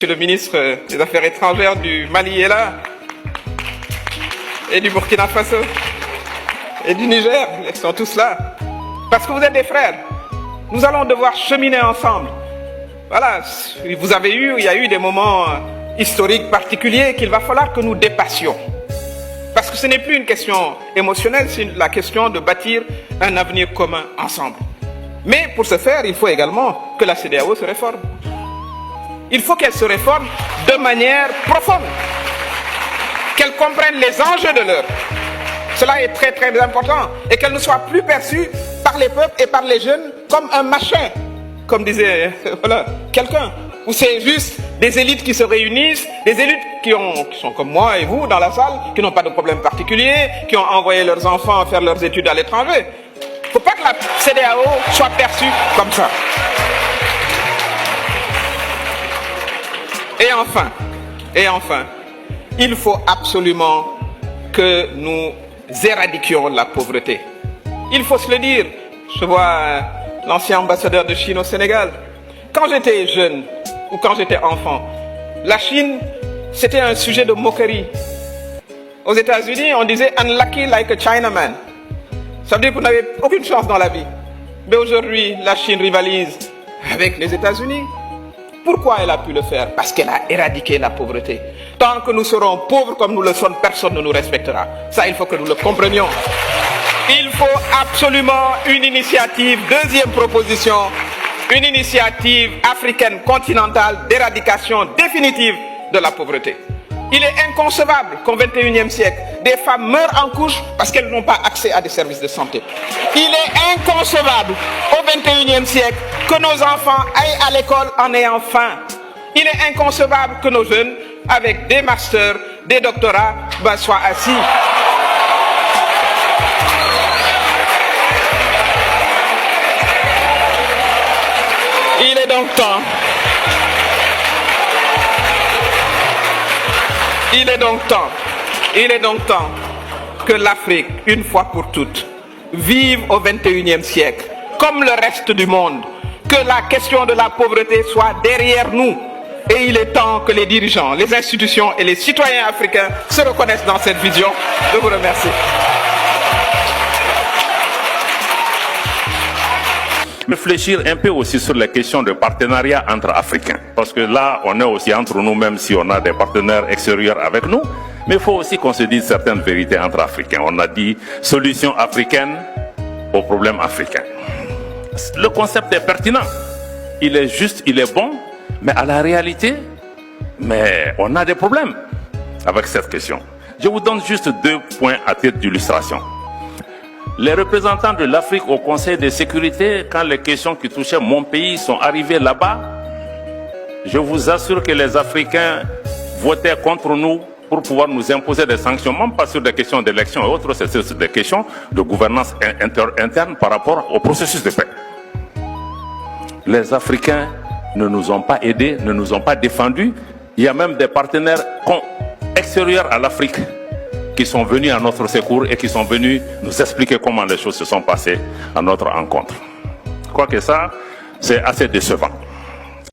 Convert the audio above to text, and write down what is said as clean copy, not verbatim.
Monsieur le ministre des Affaires étrangères du Mali est là, et du Burkina Faso, et du Niger, ils sont tous là. Parce que vous êtes des frères. Nous allons devoir cheminer ensemble. Voilà, vous avez eu, il y a eu des moments historiques particuliers qu'il va falloir que nous dépassions. Parce que ce n'est plus une question émotionnelle, c'est la question de bâtir un avenir commun ensemble. Mais pour ce faire, il faut également que la CEDEAO se réforme. Il faut qu'elle se réforme de manière profonde, qu'elle comprenne les enjeux de l'heure. Cela est très très important et qu'elle ne soit plus perçue par les peuples et par les jeunes comme un machin, comme disait voilà, quelqu'un, où c'est juste des élites qui se réunissent, des élites qui sont comme moi et vous dans la salle, qui n'ont pas de problème particulier, qui ont envoyé leurs enfants faire leurs études à l'étranger. Il ne faut pas que la CEDEAO soit perçue comme ça. Et enfin, il faut absolument que nous éradiquions la pauvreté. Il faut se le dire. Je vois l'ancien ambassadeur de Chine au Sénégal. Quand j'étais jeune, ou quand j'étais enfant, la Chine, c'était un sujet de moquerie. Aux États-Unis, on disait « unlucky like a Chinaman ». Ça veut dire que vous n'avez aucune chance dans la vie. Mais aujourd'hui, la Chine rivalise avec les États-Unis. Pourquoi elle a pu le faire? Parce qu'elle a éradiqué la pauvreté. Tant que nous serons pauvres comme nous le sommes, personne ne nous respectera. Ça, il faut que nous le comprenions. Il faut absolument une initiative, deuxième proposition, une initiative africaine continentale d'éradication définitive de la pauvreté. Il est inconcevable qu'au XXIe siècle, des femmes meurent en couche parce qu'elles n'ont pas accès à des services de santé. Il est inconcevable au XXIe siècle que nos enfants aillent à l'école en ayant faim. Il est inconcevable que nos jeunes, avec des masters, des doctorats, soient assis. Il est donc temps que l'Afrique, une fois pour toutes, vive au XXIe siècle, comme le reste du monde, que la question de la pauvreté soit derrière nous. Et il est temps que les dirigeants, les institutions et les citoyens africains se reconnaissent dans cette vision. Je vous remercie. Réfléchir un peu aussi sur les questions de partenariat entre Africains. Parce que là, on est aussi entre nous, même si on a des partenaires extérieurs avec nous. Mais il faut aussi qu'on se dise certaines vérités entre Africains. On a dit solution africaine aux problèmes africains. Le concept est pertinent. Il est juste, il est bon. Mais à la réalité, on a des problèmes avec cette question. Je vous donne juste 2 points à titre d'illustration. Les représentants de l'Afrique au Conseil de sécurité, quand les questions qui touchaient mon pays sont arrivées là-bas, je vous assure que les Africains votaient contre nous pour pouvoir nous imposer des sanctions, même pas sur des questions d'élection et autres, c'est sur des questions de gouvernance interne par rapport au processus de paix. Les Africains ne nous ont pas aidés, ne nous ont pas défendus. Il y a même des partenaires extérieurs à l'Afrique qui sont venus à notre secours et qui sont venus nous expliquer comment les choses se sont passées à notre rencontre. Je crois que ça, c'est assez décevant.